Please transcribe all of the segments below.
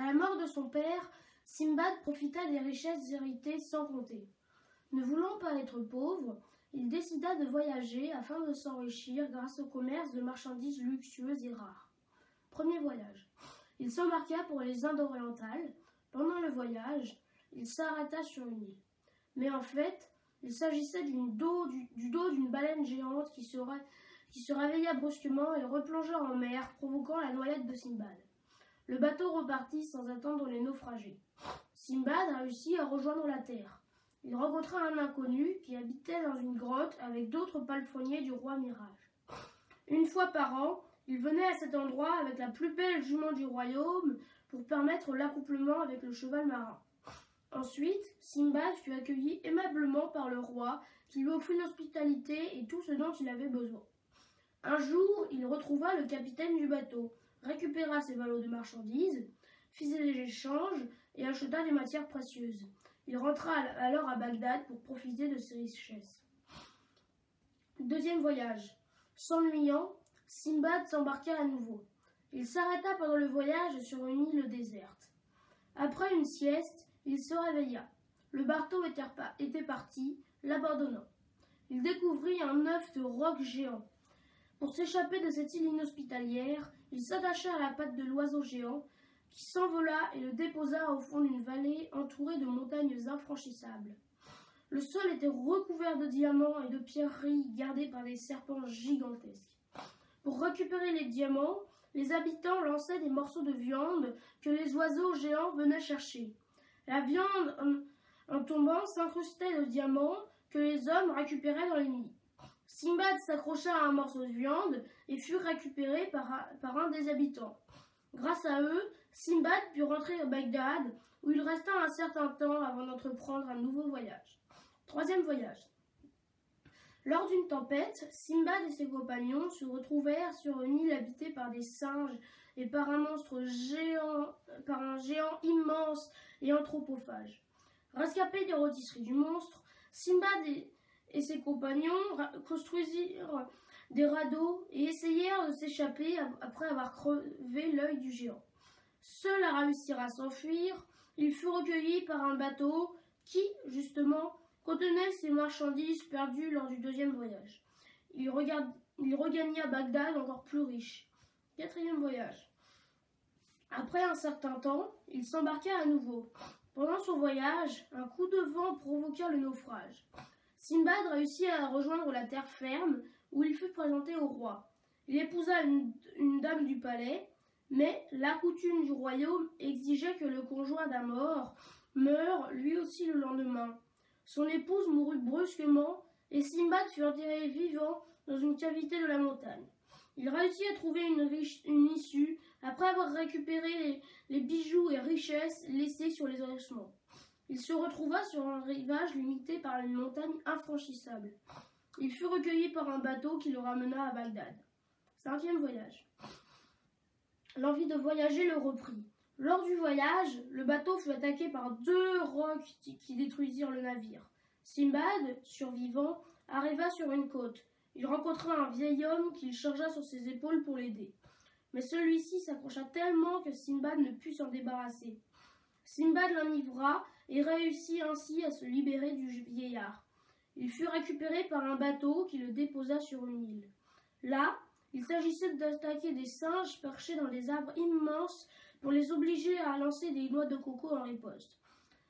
la mort de son père, Simbad profita des richesses héritées sans compter. Ne voulant pas être pauvre, il décida de voyager afin de s'enrichir grâce au commerce de marchandises luxueuses et rares. Premier voyage. Il s'embarqua pour les Indes orientales. Pendant le voyage, il s'arrêta sur une île. Mais en fait, il s'agissait du dos d'une baleine géante qui se réveilla brusquement et replongea en mer, provoquant la noyade de Simbad. Le bateau repartit sans attendre les naufragés. Simbad réussit à rejoindre la terre. Il rencontra un inconnu qui habitait dans une grotte avec d'autres palefreniers du roi Mirage. Une fois par an, il venait à cet endroit avec la plus belle jument du royaume pour permettre l'accouplement avec le cheval marin. Ensuite, Simbad fut accueilli aimablement par le roi qui lui offrit l'hospitalité et tout ce dont il avait besoin. Un jour, il retrouva le capitaine du bateau, récupéra ses ballots de marchandises, fit des échanges et acheta des matières précieuses. Il rentra alors à Bagdad pour profiter de ses richesses. Deuxième voyage. S'ennuyant, Simbad s'embarqua à nouveau. Il s'arrêta pendant le voyage sur une île déserte. Après une sieste, il se réveilla. Le bateau était parti, l'abandonnant. Il découvrit un œuf de roc géant. Pour s'échapper de cette île inhospitalière, il s'attacha à la patte de l'oiseau géant qui s'envola et le déposa au fond d'une vallée entourée de montagnes infranchissables. Le sol était recouvert de diamants et de pierreries gardées par des serpents gigantesques. Pour récupérer les diamants, les habitants lançaient des morceaux de viande que les oiseaux géants venaient chercher. La viande, en tombant, s'incrustait de diamants que les hommes récupéraient dans les nids. Simbad s'accrocha à un morceau de viande et fut récupéré par un des habitants. Grâce à eux, Simbad put rentrer à Bagdad, où il resta un certain temps avant d'entreprendre un nouveau voyage. Troisième voyage. Lors d'une tempête, Simbad et ses compagnons se retrouvèrent sur une île habitée par des singes et par un géant immense et anthropophage. Rescapés des rôtisseries du monstre, Simbad et ses compagnons construisirent des radeaux et essayèrent de s'échapper après avoir crevé l'œil du géant. Seuls à réussir à s'enfuir, ils furent recueillis par un bateau qui, justement, contenait ses marchandises perdues lors du deuxième voyage. Il regagna Bagdad encore plus riche. Quatrième voyage. Après un certain temps, il s'embarqua à nouveau. Pendant son voyage, un coup de vent provoqua le naufrage. Simbad réussit à rejoindre la terre ferme où il fut présenté au roi. Il épousa une dame du palais, mais la coutume du royaume exigeait que le conjoint d'un mort meure lui aussi le lendemain. Son épouse mourut brusquement et Simbad fut enterré vivant dans une cavité de la montagne. Il réussit à trouver une issue après avoir récupéré les bijoux et richesses laissés sur les ossements. Il se retrouva sur un rivage limité par une montagne infranchissable. Il fut recueilli par un bateau qui le ramena à Bagdad. Cinquième voyage. L'envie de voyager le reprit. Lors du voyage, le bateau fut attaqué par 2 rocs qui détruisirent le navire. Simbad, survivant, arriva sur une côte. Il rencontra un vieil homme qu'il chargea sur ses épaules pour l'aider. Mais celui-ci s'accrocha tellement que Simbad ne put s'en débarrasser. Simbad l'enivra et réussit ainsi à se libérer du vieillard. Il fut récupéré par un bateau qui le déposa sur une île. Là, il s'agissait d'attaquer des singes perchés dans des arbres immenses pour les obliger à lancer des noix de coco en riposte.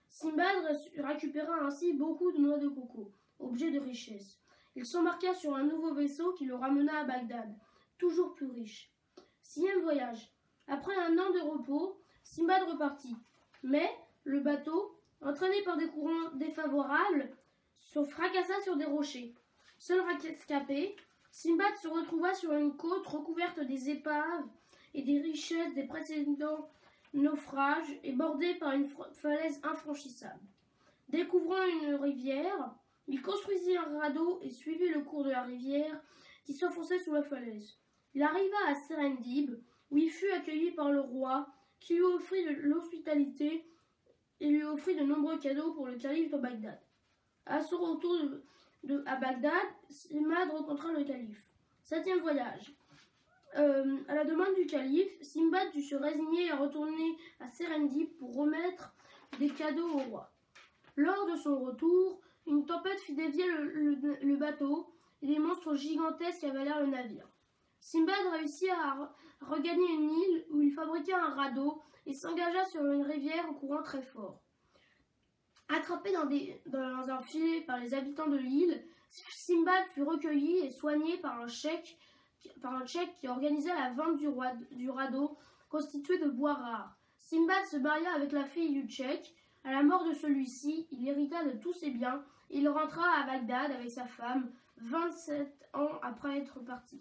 Simbad récupéra ainsi beaucoup de noix de coco, objet de richesse. Il s'embarqua sur un nouveau vaisseau qui le ramena à Bagdad, toujours plus riche. Sixième voyage. Après un an de repos, Simbad repartit. Mais le bateau, entraîné par des courants défavorables, se fracassa sur des rochers. Seul rescapé, Simbad se retrouva sur une côte recouverte des épaves et des richesses des précédents naufrages et bordée par une falaise infranchissable. Découvrant une rivière, il construisit un radeau et suivit le cours de la rivière qui s'enfonçait sous la falaise. Il arriva à Serendib, où il fut accueilli par le roi, qui lui offrit de l'hospitalité et lui offrit de nombreux cadeaux pour le calife de Bagdad. À son retour à Bagdad, Simbad rencontra le calife. Septième voyage. À la demande du calife, Simbad dut se résigner à retourner à Serendip pour remettre des cadeaux au roi. Lors de son retour, une tempête fit dévier le bateau et des monstres gigantesques avalèrent le navire. Simbad réussit à regagner une île où il fabriqua un radeau et s'engagea sur une rivière au courant très fort. Attrapé dans un filet par les habitants de l'île, Simbad fut recueilli et soigné par un cheik qui organisait la vente du radeau constitué de bois rares. Simbad se maria avec la fille du cheik. À la mort de celui-ci, il hérita de tous ses biens et il rentra à Bagdad avec sa femme 27 ans après être parti.